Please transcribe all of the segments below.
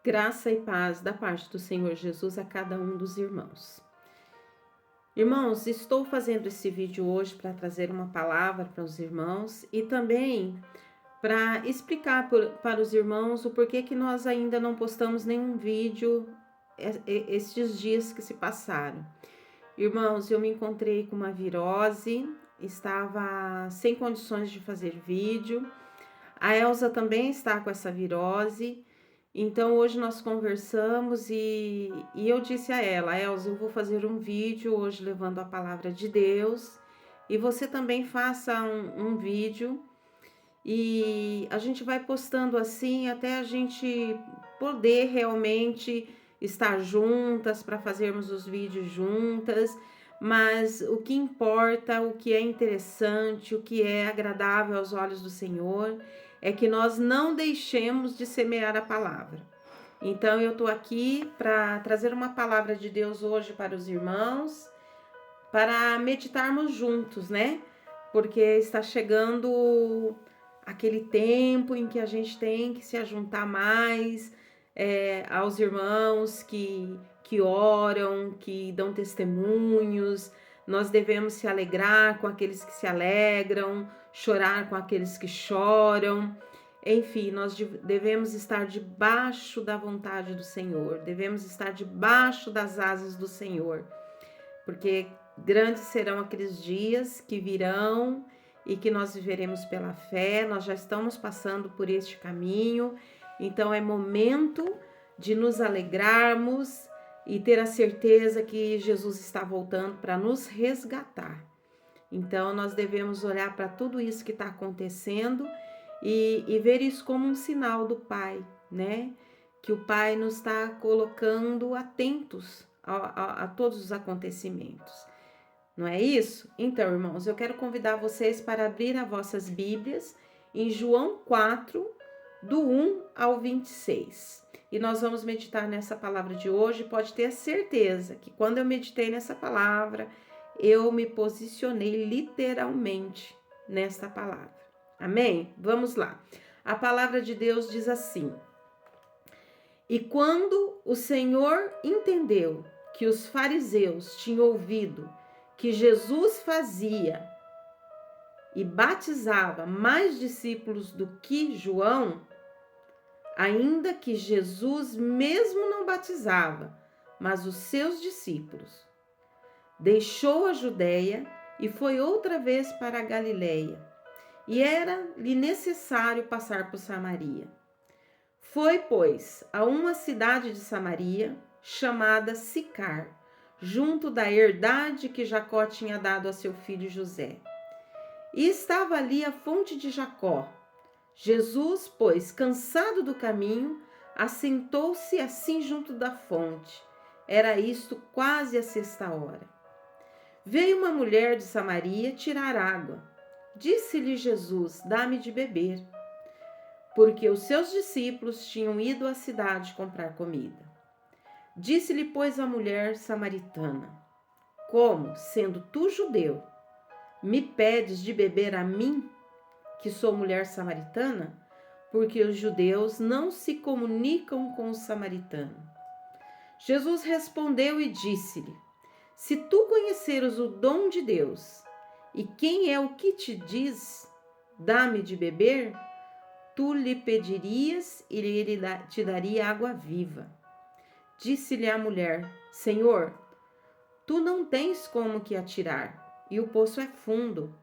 Graça e paz da parte do Senhor Jesus a cada um dos irmãos. Irmãos, estou fazendo esse vídeo hoje para trazer uma palavra para os irmãos e também para explicar para os irmãos o porquê que nós ainda não postamos nenhum vídeo estes dias que se passaram. Irmãos, eu me encontrei com uma virose, estava sem condições de fazer vídeo. A Elza também está com essa virose. Então, hoje nós conversamos e eu disse a ela, Elza, eu vou fazer um vídeo hoje levando a palavra de Deus e você também faça um vídeo e a gente vai postando assim até a gente poder realmente estar juntas para fazermos os vídeos juntas, mas o que importa, o que é interessante, o que é agradável aos olhos do Senhor é que nós não deixemos de semear a palavra. Então, eu estou aqui para trazer uma palavra de Deus hoje para os irmãos, para meditarmos juntos, né? Porque está chegando aquele tempo em que a gente tem que se ajuntar mais aos irmãos que oram, que dão testemunhos. Nós devemos se alegrar com aqueles que se alegram, chorar com aqueles que choram. Enfim, nós devemos estar debaixo da vontade do Senhor, devemos estar debaixo das asas do Senhor, porque grandes serão aqueles dias que virão e que nós viveremos pela fé. Nós já estamos passando por este caminho, então é momento de nos alegrarmos e ter a certeza que Jesus está voltando para nos resgatar. Então, nós devemos olhar para tudo isso que está acontecendo e ver isso como um sinal do Pai, né? Que o Pai nos está colocando atentos a todos os acontecimentos. Não é isso? Então, irmãos, eu quero convidar vocês para abrir as vossas Bíblias em João 4, do 1 ao 26. E nós vamos meditar nessa palavra de hoje. Pode ter a certeza que quando eu meditei nessa palavra, eu me posicionei literalmente nesta palavra. Amém? Vamos lá. A palavra de Deus diz assim: E quando o Senhor entendeu que os fariseus tinham ouvido que Jesus fazia e batizava mais discípulos do que João, ainda que Jesus mesmo não batizava, mas os seus discípulos, deixou a Judeia e foi outra vez para a Galileia, e era-lhe necessário passar por Samaria. Foi, pois, a uma cidade de Samaria, chamada Sicar, junto da herdade que Jacó tinha dado a seu filho José. E estava ali a fonte de Jacó. Jesus, pois, cansado do caminho, assentou-se assim junto da fonte. Era isto quase a 6ª. Veio uma mulher de Samaria tirar água. Disse-lhe Jesus: Dá-me de beber. Porque os seus discípulos tinham ido à cidade comprar comida. Disse-lhe, pois, a mulher samaritana: Como, sendo tu judeu, me pedes de beber a mim, que sou mulher samaritana? Porque os judeus não se comunicam com os samaritanos. Jesus respondeu e disse-lhe: Se tu conheceres o dom de Deus, e quem é o que te diz, dá-me de beber, tu lhe pedirias e ele te daria água viva. Disse-lhe a mulher: Senhor, tu não tens como que atirar, e o poço é fundo.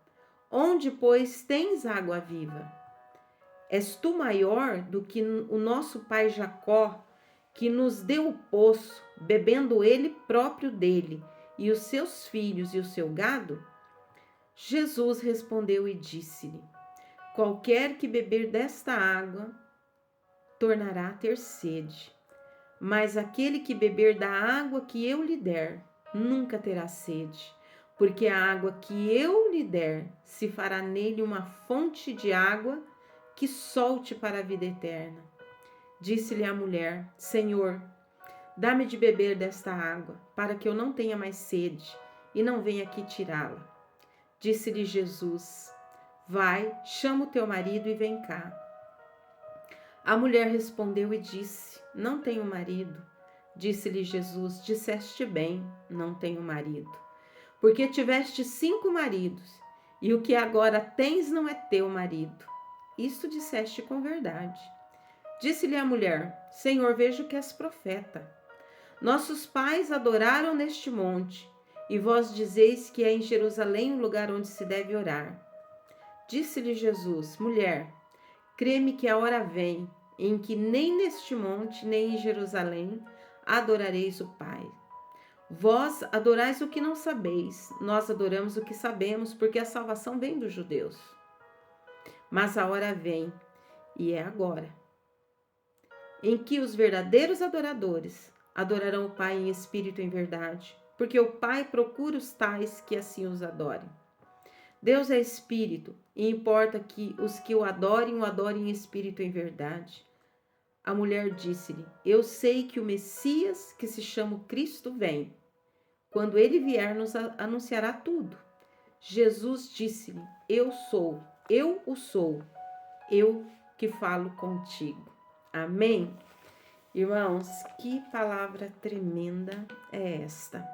Onde, pois, tens água viva? És tu maior do que o nosso pai Jacó, que nos deu o poço, bebendo ele próprio dele, e os seus filhos e o seu gado? Jesus respondeu e disse-lhe: Qualquer que beber desta água, tornará a ter sede. Mas aquele que beber da água que eu lhe der, nunca terá sede, porque a água que eu lhe der se fará nele uma fonte de água que solte para a vida eterna. Disse-lhe a mulher: Senhor, dá-me de beber desta água, para que eu não tenha mais sede e não venha aqui tirá-la. Disse-lhe Jesus: Vai, chama o teu marido e vem cá. A mulher respondeu e disse: Não tenho marido. Disse-lhe Jesus: Disseste bem, não tenho marido. Porque tiveste 5 maridos, e o que agora tens não é teu marido. Isto disseste com verdade. Disse-lhe a mulher: Senhor, vejo que és profeta. Nossos pais adoraram neste monte, e vós dizeis que é em Jerusalém o lugar onde se deve orar. Disse-lhe Jesus: Mulher, crê-me que a hora vem, em que nem neste monte, nem em Jerusalém, adorareis o Pai. Vós adorais o que não sabeis, nós adoramos o que sabemos, porque a salvação vem dos judeus. Mas a hora vem, e é agora, em que os verdadeiros adoradores adorarão o Pai em espírito e em verdade, porque o Pai procura os tais que assim os adorem. Deus é espírito, e importa que os que o adorem em espírito e em verdade. A mulher disse-lhe: Eu sei que o Messias, que se chama Cristo, vem. Quando ele vier, nos anunciará tudo. Jesus disse-lhe: Eu o sou, eu que falo contigo. Amém? Irmãos, que palavra tremenda é esta?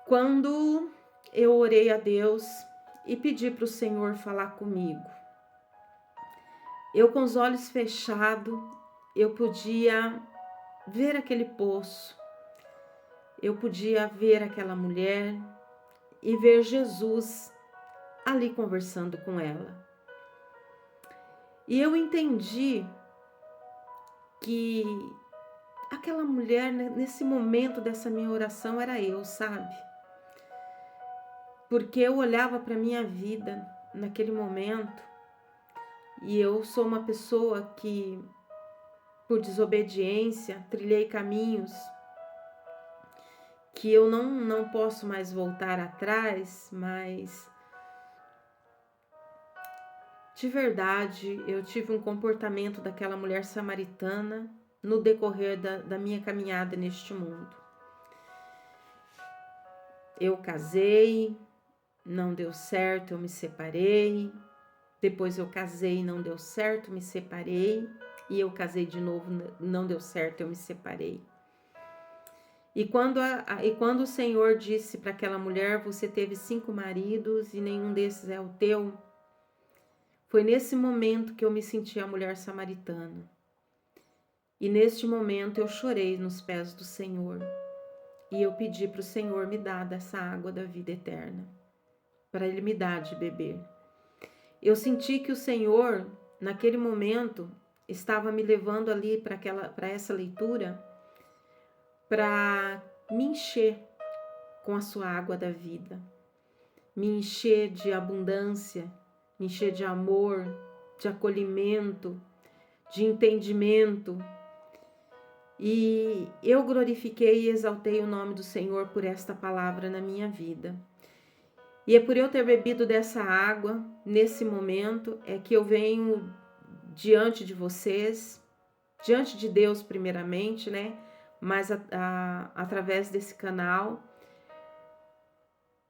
Quando eu orei a Deus e pedi para o Senhor falar comigo, eu com os olhos fechados, eu podia ver aquele poço, eu podia ver aquela mulher e ver Jesus ali conversando com ela. E eu entendi que aquela mulher, nesse momento dessa minha oração, era eu, sabe? Porque eu olhava para a minha vida naquele momento e eu sou uma pessoa que, por desobediência, trilhei caminhos que eu não posso mais voltar atrás, mas de verdade eu tive um comportamento daquela mulher samaritana no decorrer da minha caminhada neste mundo. Eu casei, não deu certo, eu me separei. Depois eu casei, não deu certo, me separei. E eu casei de novo, não deu certo, eu me separei. E quando o Senhor disse para aquela mulher: Você teve 5 maridos e nenhum desses é o teu, foi nesse momento que eu me senti a mulher samaritana. E neste momento eu chorei nos pés do Senhor. E eu pedi para o Senhor me dar dessa água da vida eterna, para Ele me dar de beber. Eu senti que o Senhor, naquele momento, estava me levando ali para essa leitura, para me encher com a sua água da vida, me encher de abundância, me encher de amor, de acolhimento, de entendimento. E eu glorifiquei e exaltei o nome do Senhor por esta palavra na minha vida. E é por eu ter bebido dessa água, nesse momento, é que eu venho diante de vocês, diante de Deus primeiramente, né? Mas através desse canal,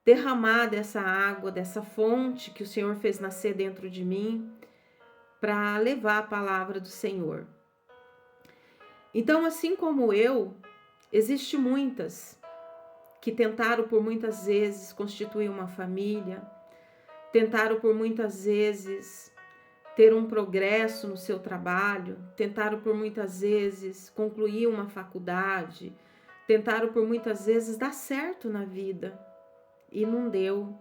derramar dessa água, dessa fonte que o Senhor fez nascer dentro de mim, para levar a palavra do Senhor. Então, assim como eu, existem muitas que tentaram por muitas vezes constituir uma família, tentaram por muitas vezes ter um progresso no seu trabalho, tentaram por muitas vezes concluir uma faculdade, tentaram por muitas vezes dar certo na vida e não deu.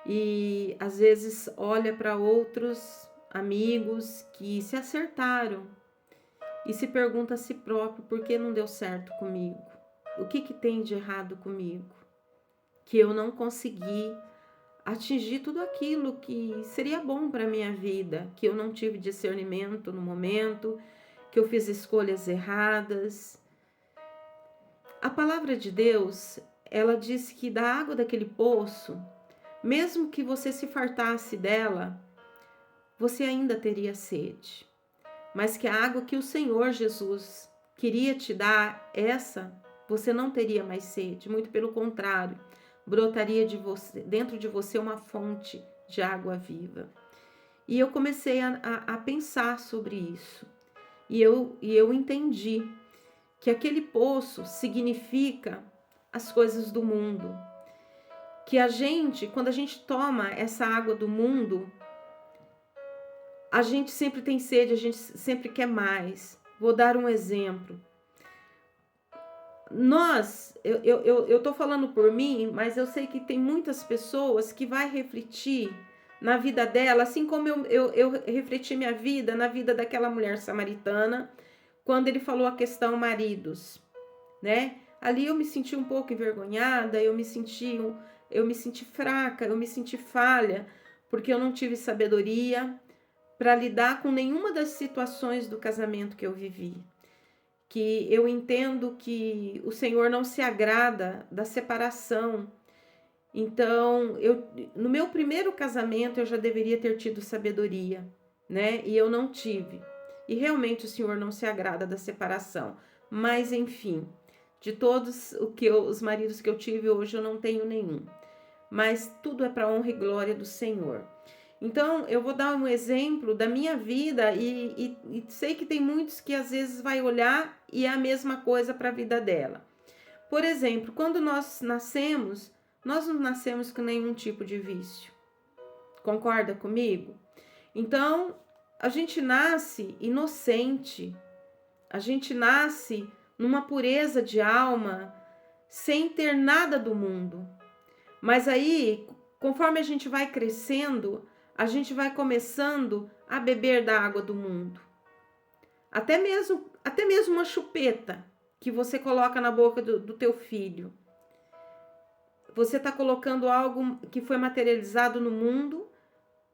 E às vezes olha para outros amigos que se acertaram e se pergunta a si próprio: por que não deu certo comigo? O que tem de errado comigo? Que eu não consegui atingir tudo aquilo que seria bom para a minha vida, que eu não tive discernimento no momento, que eu fiz escolhas erradas. A palavra de Deus, ela diz que da água daquele poço, mesmo que você se fartasse dela, você ainda teria sede. Mas que a água que o Senhor Jesus queria te dar, essa você não teria mais sede, muito pelo contrário, brotaria dentro de você uma fonte de água viva. E eu comecei a pensar sobre isso. E eu entendi que aquele poço significa as coisas do mundo. Que a gente, quando a gente toma essa água do mundo, a gente sempre tem sede, a gente sempre quer mais. Vou dar um exemplo. Eu tô falando por mim, mas eu sei que tem muitas pessoas que vai refletir na vida dela, assim como eu refleti minha vida na vida daquela mulher samaritana, quando ele falou a questão maridos, né? Ali eu me senti um pouco envergonhada, eu me senti fraca, eu me senti falha, porque eu não tive sabedoria para lidar com nenhuma das situações do casamento que eu vivi. Que eu entendo que o Senhor não se agrada da separação. Então, no meu primeiro casamento eu já deveria ter tido sabedoria, né? E eu não tive. E realmente o Senhor não se agrada da separação. Mas enfim, de todos os maridos que eu tive hoje eu não tenho nenhum. Mas tudo é para honra e glória do Senhor. Então, eu vou dar um exemplo da minha vida e sei que tem muitos que às vezes vai olhar e é a mesma coisa para a vida dela. Por exemplo, quando nós nascemos, nós não nascemos com nenhum tipo de vício. Concorda comigo? Então, a gente nasce inocente, a gente nasce numa pureza de alma, sem ter nada do mundo. Mas aí, conforme a gente vai crescendo, a gente vai começando a beber da água do mundo. Até mesmo uma chupeta que você coloca na boca do teu filho. Você está colocando algo que foi materializado no mundo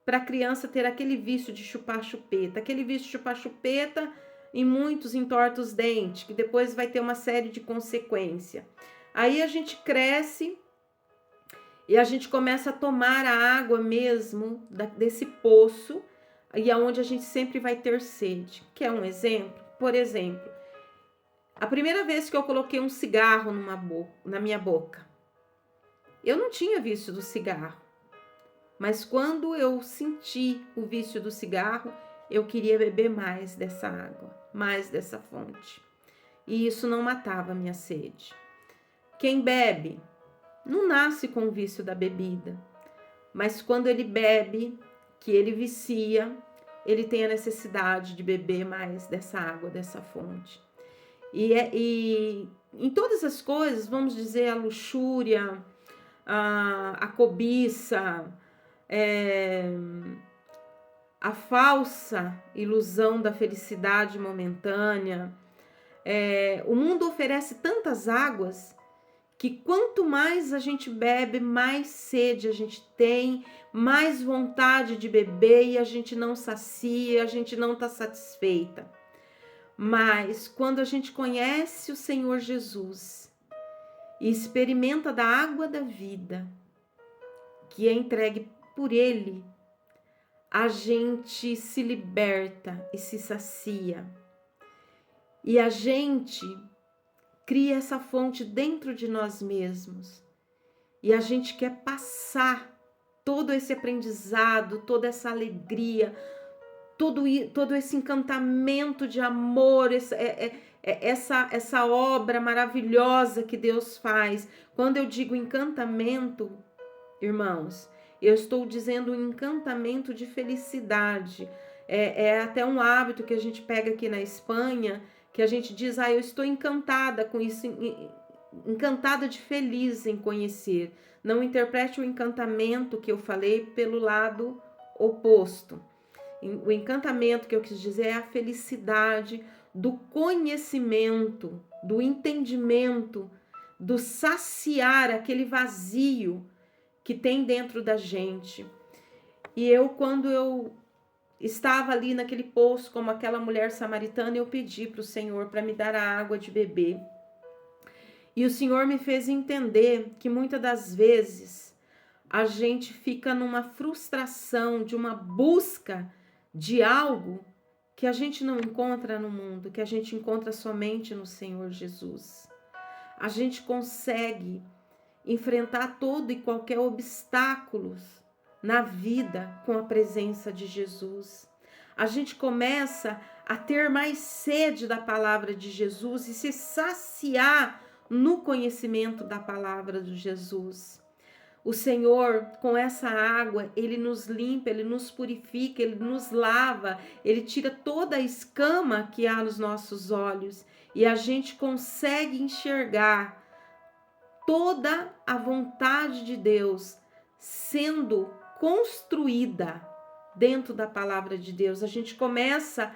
para a criança ter aquele vício de chupar chupeta. Aquele vício de chupar chupeta e muitos entorta os dentes, que depois vai ter uma série de consequências. Aí a gente cresce e a gente começa a tomar a água mesmo desse poço, e aonde a gente sempre vai ter sede. Quer um exemplo? Por exemplo, a primeira vez que eu coloquei um cigarro na minha boca, eu não tinha vício do cigarro. Mas quando eu senti o vício do cigarro, eu queria beber mais dessa água, mais dessa fonte. E isso não matava a minha sede. Quem bebe não nasce com o vício da bebida, mas quando ele bebe, que ele vicia, ele tem a necessidade de beber mais dessa água, dessa fonte. E em todas as coisas, vamos dizer, a luxúria, a cobiça, a falsa ilusão da felicidade momentânea. O mundo oferece tantas águas que quanto mais a gente bebe, mais sede a gente tem, mais vontade de beber e a gente não sacia, a gente não está satisfeita. Mas quando a gente conhece o Senhor Jesus e experimenta da água da vida, que é entregue por Ele, a gente se liberta e se sacia. E a gente cria essa fonte dentro de nós mesmos. E a gente quer passar todo esse aprendizado, toda essa alegria, todo esse encantamento de amor, essa obra maravilhosa que Deus faz. Quando eu digo encantamento, irmãos, eu estou dizendo um encantamento de felicidade. É até um hábito que a gente pega aqui na Espanha, que a gente diz, eu estou encantada com isso, encantada de feliz em conhecer. Não interprete o encantamento que eu falei pelo lado oposto. O encantamento que eu quis dizer é a felicidade do conhecimento, do entendimento, do saciar aquele vazio que tem dentro da gente. E quando eu estava ali naquele poço, como aquela mulher samaritana, eu pedi para o Senhor para me dar a água de beber. E o Senhor me fez entender que muitas das vezes a gente fica numa frustração de uma busca de algo que a gente não encontra no mundo, que a gente encontra somente no Senhor Jesus. A gente consegue enfrentar todo e qualquer obstáculos na vida com a presença de Jesus. A gente começa a ter mais sede da palavra de Jesus e se saciar no conhecimento da palavra de Jesus. O Senhor, com essa água, Ele nos limpa, Ele nos purifica, Ele nos lava, Ele tira toda a escama que há nos nossos olhos e a gente consegue enxergar toda a vontade de Deus sendo construída dentro da palavra de Deus. A gente começa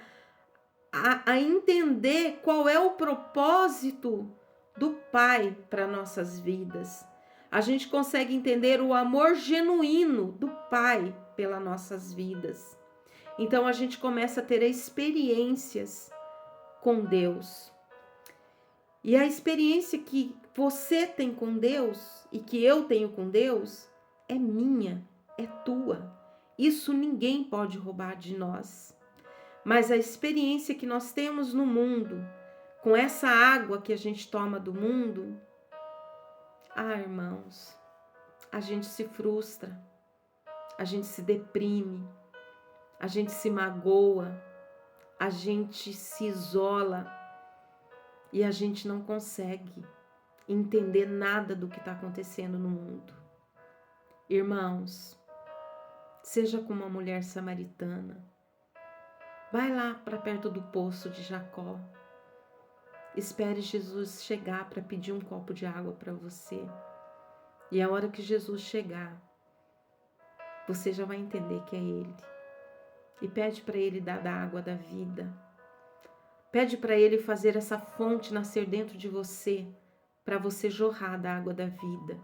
a entender qual é o propósito do Pai para nossas vidas. A gente consegue entender o amor genuíno do Pai pelas nossas vidas. Então a gente começa a ter experiências com Deus. E a experiência que você tem com Deus e que eu tenho com Deus é minha, é tua. Isso ninguém pode roubar de nós. Mas a experiência que nós temos no mundo, com essa água que a gente toma do mundo, irmãos, a gente se frustra, a gente se deprime, a gente se magoa, a gente se isola e a gente não consegue entender nada do que está acontecendo no mundo. Irmãos, seja como uma mulher samaritana, vai lá para perto do poço de Jacó, espere Jesus chegar para pedir um copo de água para você. E a hora que Jesus chegar, você já vai entender que é Ele. E pede para Ele dar da água da vida. Pede para Ele fazer essa fonte nascer dentro de você, para você jorrar da água da vida,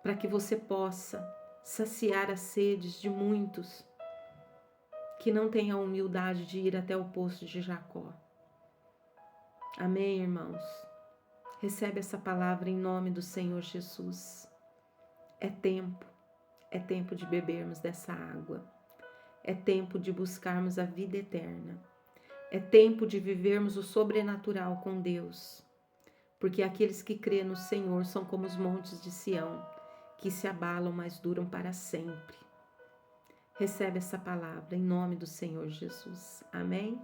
para que você possa saciar as sedes de muitos que não têm a humildade de ir até o poço de Jacó. Amém, irmãos? Recebe essa palavra em nome do Senhor Jesus. É tempo de bebermos dessa água. É tempo de buscarmos a vida eterna. É tempo de vivermos o sobrenatural com Deus. Porque aqueles que crêem no Senhor são como os montes de Sião, que se abalam, mas duram para sempre. Recebe essa palavra em nome do Senhor Jesus. Amém?